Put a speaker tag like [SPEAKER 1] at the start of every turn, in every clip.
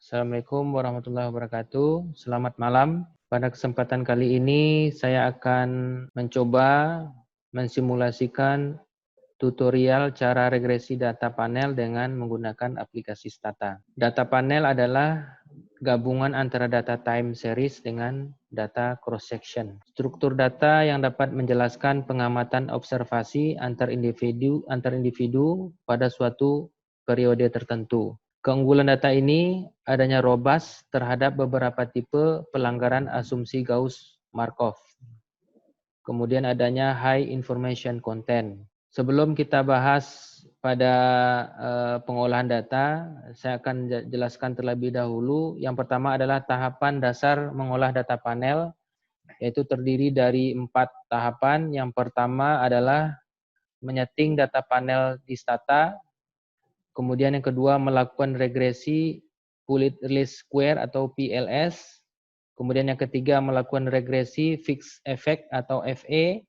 [SPEAKER 1] Assalamualaikum warahmatullahi wabarakatuh. Selamat malam. Pada kesempatan kali ini saya akan mencoba mensimulasikan tutorial cara regresi data panel dengan menggunakan aplikasi Stata. Data panel adalah gabungan antara data time series dengan data cross section. Struktur data yang dapat menjelaskan pengamatan observasi antar individu pada suatu periode tertentu. Keunggulan data ini adanya robust terhadap beberapa tipe pelanggaran asumsi Gauss-Markov. Kemudian adanya high information content. Sebelum kita bahas pada pengolahan data, saya akan jelaskan terlebih dahulu. Yang pertama adalah tahapan dasar mengolah data panel, yaitu terdiri dari 4 tahapan. Yang pertama adalah menyeting data panel di Stata. Kemudian yang kedua melakukan regresi Pullet Least Square atau PLS. Kemudian yang ketiga melakukan regresi Fixed Effect atau FE.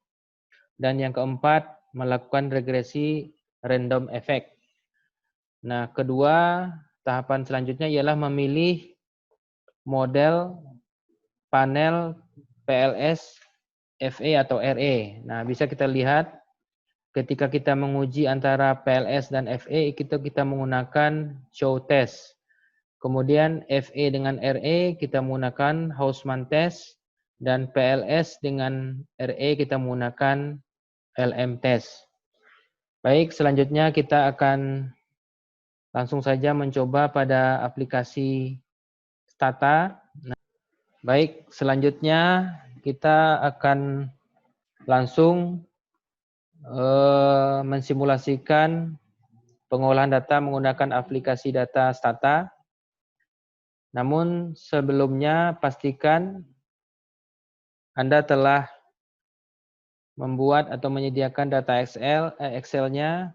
[SPEAKER 1] Dan yang keempat melakukan regresi Random Effect. Nah, kedua tahapan selanjutnya ialah memilih model panel PLS FE atau RE. Nah, bisa kita lihat ketika kita menguji antara PLS dan FE, kita menggunakan show test. Kemudian FE dengan RE kita menggunakan Hausman test, dan PLS dengan RE kita menggunakan LM test. Baik, selanjutnya kita akan langsung saja mencoba pada aplikasi Stata. Nah, baik, selanjutnya kita akan langsung mensimulasikan pengolahan data menggunakan aplikasi data Stata. Namun sebelumnya pastikan Anda telah membuat atau menyediakan data Excel-nya.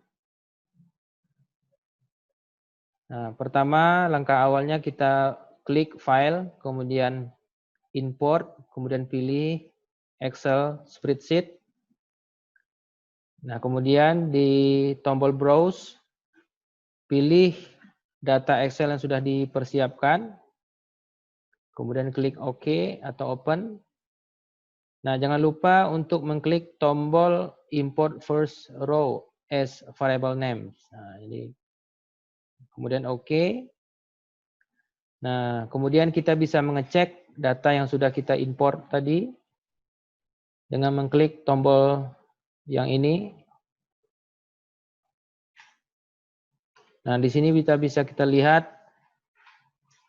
[SPEAKER 1] Nah, pertama langkah awalnya kita klik file, kemudian import, kemudian pilih Excel spreadsheet. Nah, kemudian di tombol browse, pilih data Excel yang sudah dipersiapkan. Kemudian klik OK atau open. Nah, jangan lupa untuk mengklik tombol import first row as variable name. Nah, ini. Kemudian OK. Nah, kemudian kita bisa mengecek data yang sudah kita import tadi dengan mengklik tombol yang ini. Nah, di sini kita bisa lihat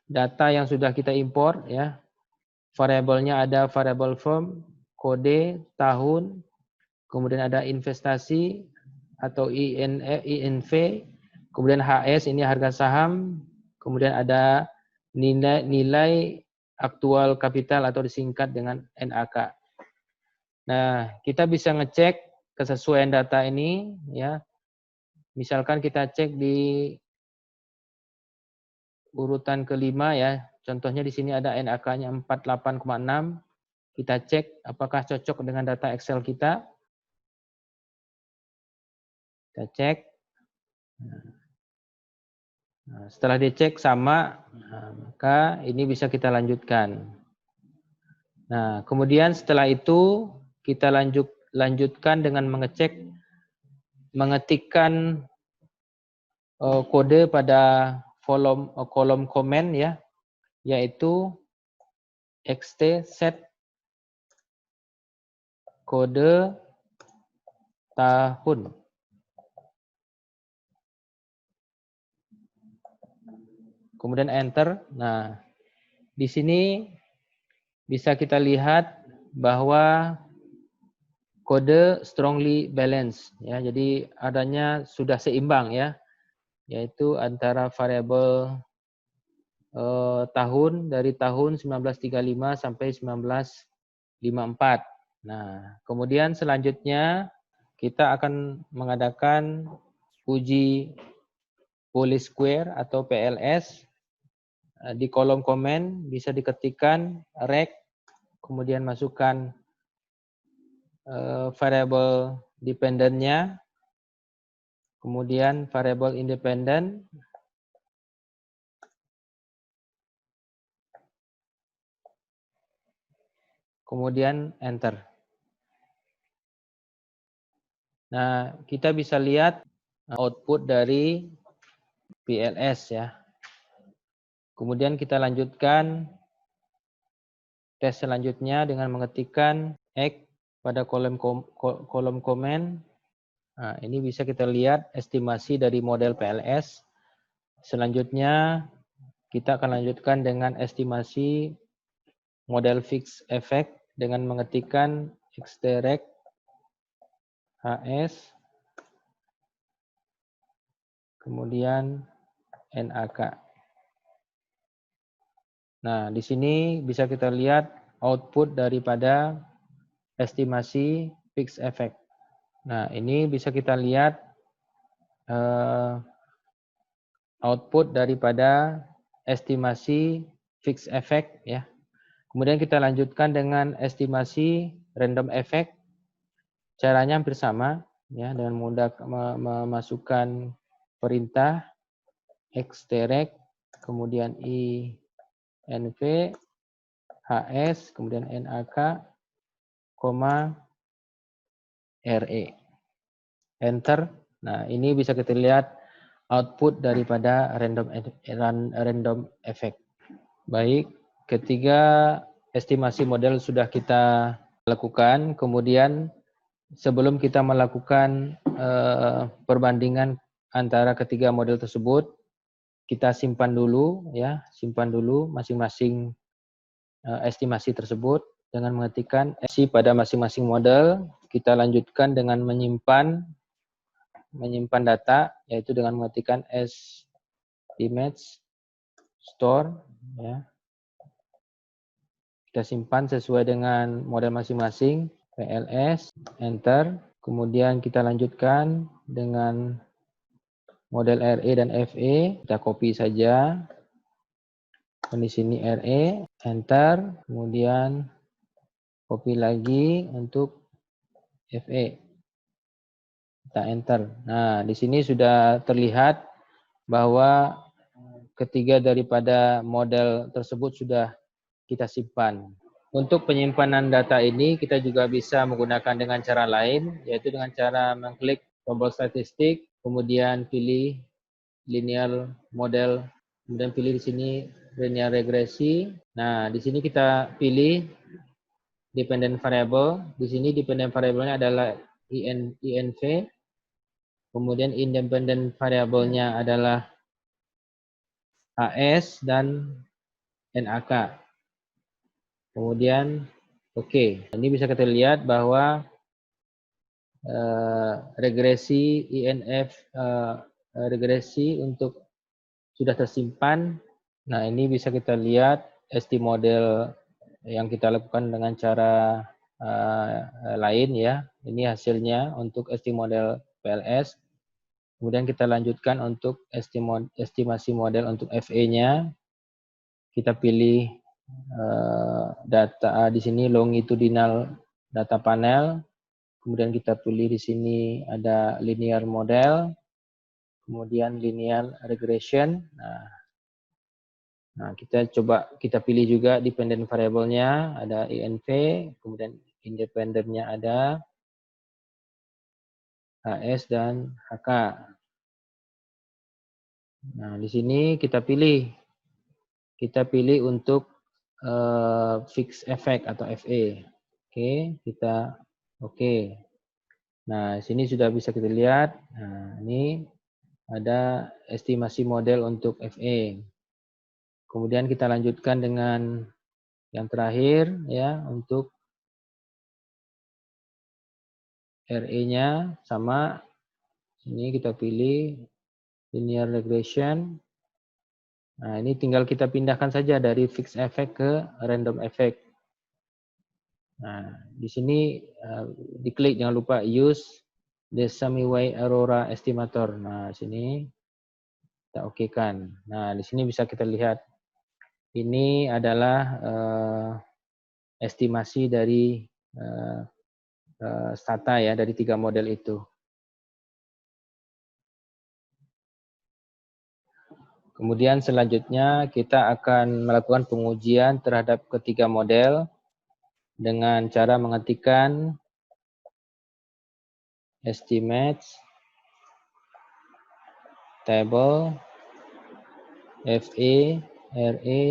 [SPEAKER 1] data yang sudah kita import ya. Variabelnya ada variabel firm, kode, tahun, kemudian ada investasi atau INV, kemudian HS ini harga saham, kemudian ada nilai aktual kapital atau disingkat dengan NAK. Nah, kita bisa ngecek kesesuaian data ini ya. Misalkan kita cek di urutan kelima ya. Contohnya di sini ada NAK-nya 48,6. Kita cek apakah cocok dengan data Excel kita. Kita cek. Nah, setelah dicek sama, maka ini bisa kita lanjutkan. Nah, kemudian setelah itu kita lanjutkan dengan mengetikkan kode pada kolom komen ya, yaitu xt set kode tahun. Kemudian enter. Nah, di sini bisa kita lihat bahwa kode strongly balanced ya. Jadi adanya sudah seimbang ya, yaitu antara variabel tahun dari tahun 1935 sampai 1954. Nah, kemudian selanjutnya kita akan mengadakan uji Police Square atau PLS. Di kolom komen bisa diketikkan rec, kemudian masukkan variabel dependennya, kemudian variabel independen, kemudian enter. Nah, kita bisa lihat output dari PLS ya. Kemudian kita lanjutkan tes selanjutnya dengan mengetikkan X pada kolom komen. Nah, ini bisa kita lihat estimasi dari model PLS. Selanjutnya kita akan lanjutkan dengan estimasi model fixed effect dengan mengetikkan extract HS kemudian NAK. Nah, di sini bisa kita lihat output daripada estimasi fixed effect. Nah, ini bisa kita lihat output daripada estimasi fixed effect ya. Kemudian kita lanjutkan dengan estimasi random effect. Caranya hampir sama ya, dengan mudah memasukkan perintah extract kemudian inv hs kemudian nak re enter. Nah, ini bisa kita lihat output daripada random effect. Baik, ketiga estimasi model sudah kita lakukan, kemudian sebelum kita melakukan perbandingan antara ketiga model tersebut, kita simpan dulu ya, simpan dulu masing-masing estimasi tersebut dengan mengetikkan estimasi pada masing-masing model. Kita lanjutkan dengan menyimpan data, yaitu dengan mengetikkan image store ya. Kita simpan sesuai dengan model masing-masing, PLS, enter. Kemudian kita lanjutkan dengan model RE dan FE, kita copy saja. Di sini RE, enter. Kemudian copy lagi untuk FE. Kita enter. Nah, di sini sudah terlihat bahwa ketiga daripada model tersebut sudah kita simpan. Untuk penyimpanan data ini kita juga bisa menggunakan dengan cara lain, yaitu dengan cara mengklik tombol statistik, kemudian pilih linear model, kemudian pilih di sini linear regresi. Nah, di sini kita pilih dependent variable. Di sini dependent variable-nya adalah INV, kemudian independent variable-nya adalah HS dan NAK. Kemudian oke, ini bisa kita lihat bahwa regresi INF regresi untuk sudah tersimpan. Nah, ini bisa kita lihat ST model yang kita lakukan dengan cara lain ya. Ini hasilnya untuk ST model PLS. Kemudian kita lanjutkan untuk estimasi model untuk FE-nya. Kita pilih data di sini longitudinal data panel. Kemudian kita pilih di sini ada linear model, kemudian linear regression. Nah, kita pilih juga dependent variable-nya ada INV, kemudian independent-nya ada HS dan HK. Nah, di sini kita pilih untuk fixed effect atau FE. Oke, kita oke. Nah, sini sudah bisa kita lihat. Nah, ini ada estimasi model untuk FE. Kemudian kita lanjutkan dengan yang terakhir ya, untuk RE-nya sama. Sini kita pilih linear regression. Nah, ini tinggal kita pindahkan saja dari fixed effect ke random effect. Nah, di sini diklik, jangan lupa use the Semiway Aurora Estimator. Nah, sini kita oke-kan. Nah, di sini bisa kita lihat ini adalah estimasi dari stata ya, dari 3 model itu. Kemudian selanjutnya kita akan melakukan pengujian terhadap ketiga model. dengan cara mengetikkan estimates table FE, RE,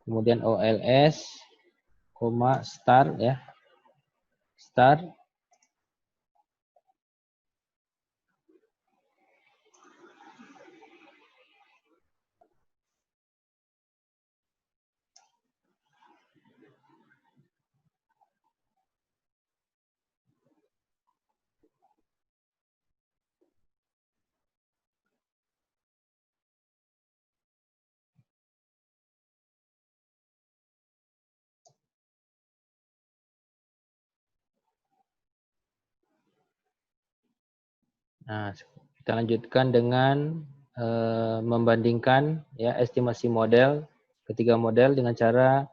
[SPEAKER 1] kemudian OLS, start ya, start. Nah, kita lanjutkan dengan membandingkan ya estimasi model ketiga model dengan cara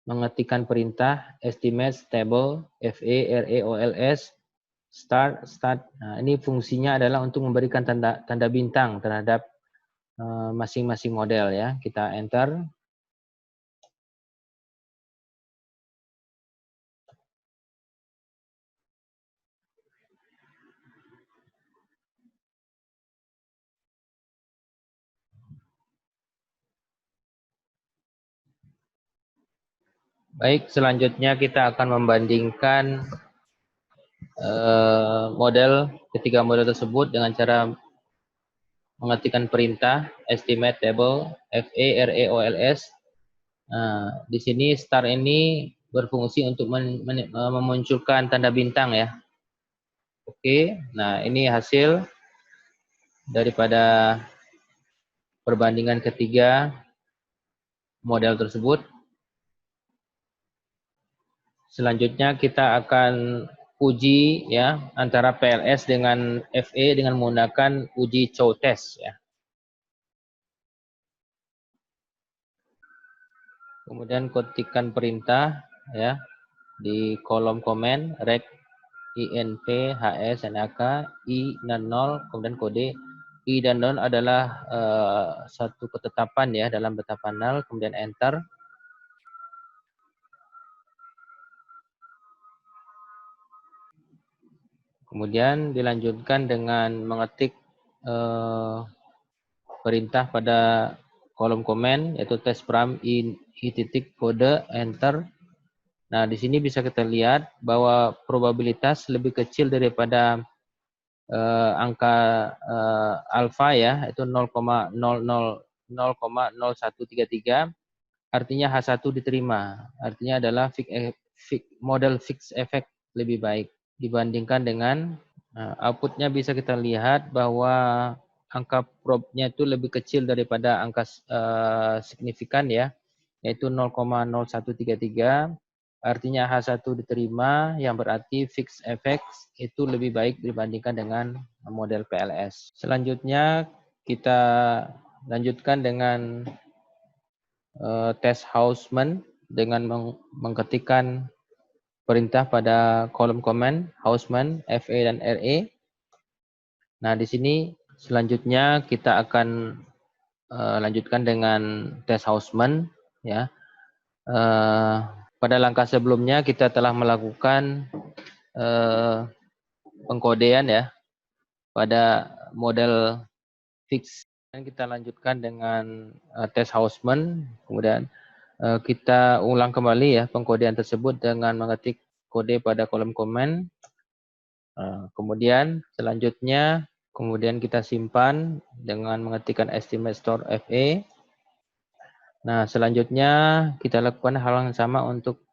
[SPEAKER 1] mengetikkan perintah estimates table FE, RE, OLS, start. Nah, ini fungsinya adalah untuk memberikan tanda bintang terhadap masing-masing model ya. Kita enter. Baik, selanjutnya kita akan membandingkan ketiga model tersebut dengan cara mengetikkan perintah estimate table FE, RE, OLS. Nah, di sini star ini berfungsi untuk memunculkan tanda bintang ya. Oke, nah ini hasil daripada perbandingan ketiga model tersebut. Selanjutnya kita akan uji ya antara PLS dengan FE dengan menggunakan uji chow test ya. Kemudian ketikkan perintah ya di kolom komen rec INP HS NAK I dan 0 kemudian kode I dan 0 adalah satu ketetapan ya dalam beta panel, kemudian enter. Kemudian dilanjutkan dengan mengetik perintah pada kolom komen yaitu test param I titik kode enter. Nah, di sini bisa kita lihat bahwa probabilitas lebih kecil daripada angka alfa ya, itu 0,0133, artinya H1 diterima. Artinya adalah model fixed effect lebih baik dibandingkan dengan outputnya bisa kita lihat bahwa angka probnya itu lebih kecil daripada angka signifikan ya, yaitu 0,0133. Artinya H1 diterima, yang berarti fixed effect itu lebih baik dibandingkan dengan model PLS. Selanjutnya kita lanjutkan dengan tes Hausman dengan mengetikkan perintah pada kolom komen Hausman, FE dan RE. Nah, di sini selanjutnya kita akan lanjutkan dengan tes Hausman ya. Pada langkah sebelumnya kita telah melakukan pengkodean ya pada model fix. Dan kita lanjutkan dengan tes Hausman, kemudian kita ulang kembali ya pengkodean tersebut dengan mengetik kode pada kolom komen. Kemudian selanjutnya kita simpan dengan mengetikkan estimate store FE. Nah, selanjutnya kita lakukan hal yang sama untuk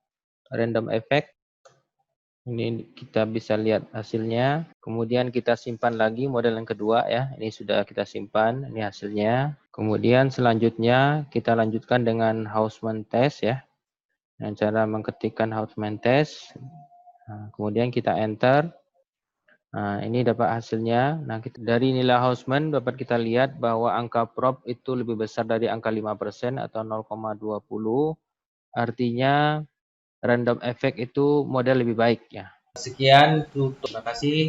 [SPEAKER 1] random effect. Ini kita bisa lihat hasilnya. Kemudian kita simpan lagi model yang kedua ya. Ini sudah kita simpan, ini hasilnya. Kemudian selanjutnya kita lanjutkan dengan Hausman test ya. Dengan cara mengetikkan Hausman test. Nah, kemudian kita enter. Nah, ini dapat hasilnya. Nah, dari nilai Hausman dapat kita lihat bahwa angka prop itu lebih besar dari angka 5% atau 0,20. Artinya random effect itu model lebih baik ya. Sekian, terima kasih.